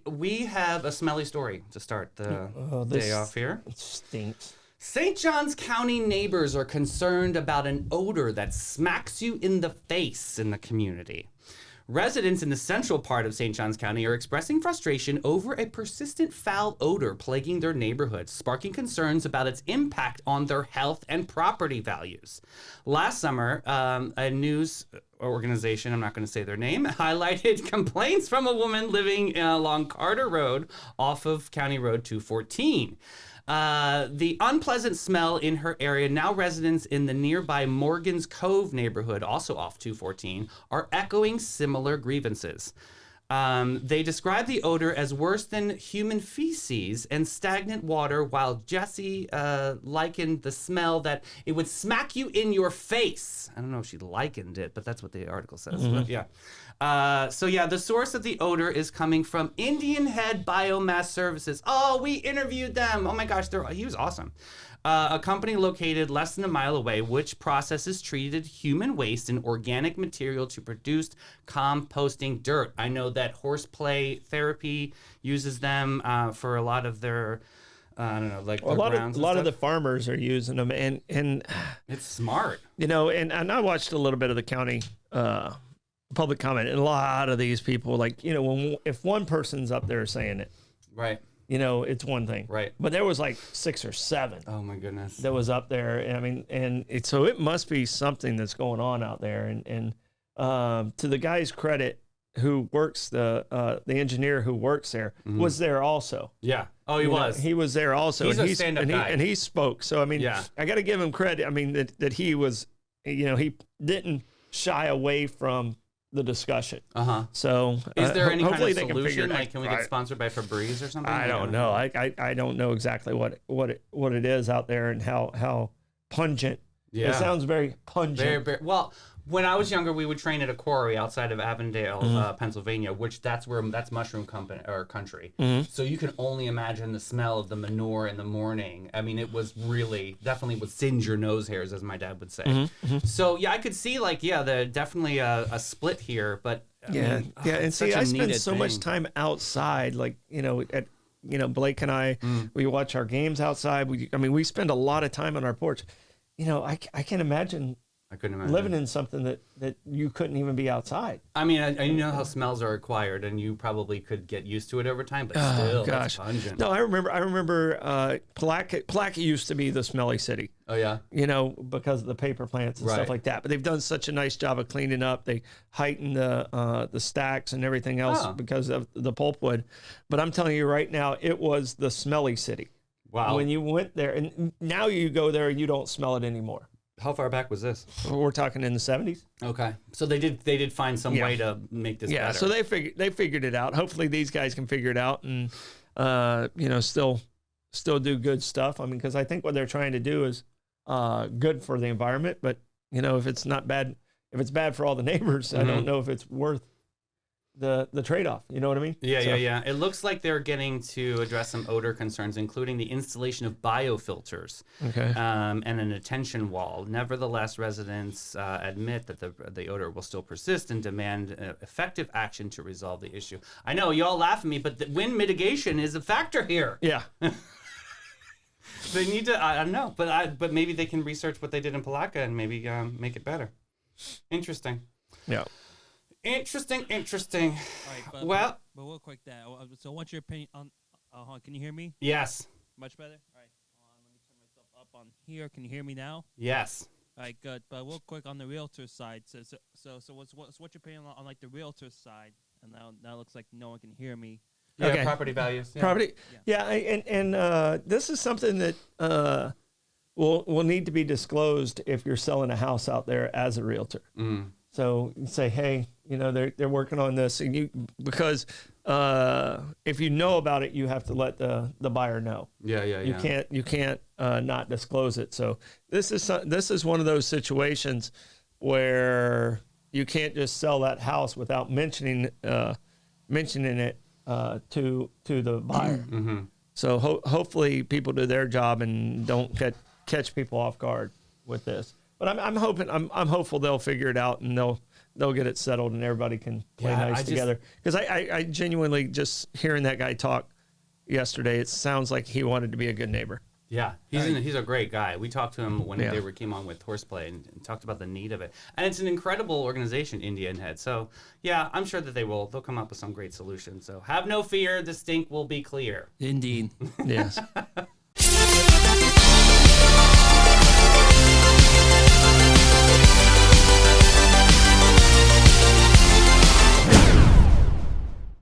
We have a smelly story to start the day off here. It stinks. St. Johns County neighbors are concerned about an odor that smacks you in the face in the community. Residents in the central part of St. Johns County are expressing frustration over a persistent foul odor plaguing their neighborhood, sparking concerns about its impact on their health and property values. Last summer, a news organization, I'm not going to say their name, highlighted complaints from a woman living along Carter Road off of County Road 214. The unpleasant smell in her area, now residents in the nearby Morgan's Cove neighborhood, also off 214, are echoing similar grievances. They describe the odor as worse than human feces and stagnant water, while Jesse likened the smell that it would smack you in your face. I don't know if she likened it, but that's what the article says. But yeah. The source of the odor is coming from Indian Head Biomass Services. Oh, we interviewed them. Oh my gosh, he was awesome. A company located less than a mile away, which processes treated human waste and organic material to produce composting dirt. I know that Horseplay Therapy uses them for a lot of their, I don't know, like a lot of the farmers are using them, and it's smart. You know, and I watched a little bit of the county public comment, and a lot of these people, like, you know, if one person's up there saying it, right, you know, it's one thing. Right. But there was like 6 or 7. Oh my goodness. That was up there. And I mean, so it must be something that's going on out there. And to the guy's credit, who works the engineer who works there was there also. Yeah. Oh, he was. He was there also. He's a stand-up guy. And he spoke. So I mean, yeah. I got to give him credit. I mean that he was, you know, he didn't shy away from the discussion. So is there any kind of solution? Can we get sponsored by Febreze or something? I don't know. I don't know exactly what it is out there and how pungent. Yeah. It sounds very pungent. Very, well, when I was younger, we would train at a quarry outside of Avondale, Pennsylvania, which that's mushroom country. So you can only imagine the smell of the manure in the morning. I mean, it was definitely would singe your nose hairs, as my dad would say. So yeah, I could see definitely a split here, but and see, I spend so much time outside, like, you know, Blake and I, we watch our games outside. We spend a lot of time on our porch. You know, I can't imagine. I couldn't imagine living in something that you couldn't even be outside. I mean, I know how smells are acquired, and you probably could get used to it over time, but still, that's pungent. No, I remember Palatka used to be the smelly city. Oh yeah. You know, because of the paper plants and stuff like that. But they've done such a nice job of cleaning up. They heightened the stacks and everything else because of the pulpwood. But I'm telling you right now, it was the smelly city. Wow. When you went there, and now you go there and you don't smell it anymore. How far back was this? We're talking in the 70s. Okay, so they did find some way to make this better. So they figured it out. Hopefully these guys can figure it out and you know, still do good stuff. I mean, because I think what they're trying to do is good for the environment. But you know, if it's not bad, if it's bad for all the neighbors, I don't know if it's worth the trade-off. You know what I mean? Yeah. It looks like they're getting to address some odor concerns, including the installation of biofilters and an attention wall. Nevertheless, residents admit that the odor will still persist and demand effective action to resolve the issue. I know you all laugh at me, but the wind mitigation is a factor here. Yeah. They need to. I don't know, but maybe they can research what they did in Palatka and maybe make it better. Interesting. Yeah. Interesting. All right, but real quick, so what's your opinion on? Can you hear me? Yes. Much better. All right. Let me turn myself up on here. Can you hear me now? Yes. All right, good. But real quick on the realtor side. So what's your opinion on like the realtor side? And now it looks like no one can hear me. Yeah. Okay. Property values. Yeah. Property. Yeah. And this is something that will need to be disclosed if you're selling a house out there as a realtor. So you say, hey, you know, they're working on this, and because if you know about it, you have to let the buyer know. Yeah. You can't not disclose it. So this is one of those situations where you can't just sell that house without mentioning it to the buyer. So hopefully people do their job and don't catch people off guard with this. But I'm hopeful they'll figure it out and they'll get it settled and everybody can play Yeah, nice together. Because I genuinely, just hearing that guy talk yesterday, it sounds like he wanted to be a good neighbor. Yeah, he's a great guy. We talked to him when came on with Horseplay and talked about the need of it. And it's an incredible organization, Indian Head. So yeah, I'm sure that they'll come up with some great solutions. So have no fear, the stink will be clear. Indeed. Yes.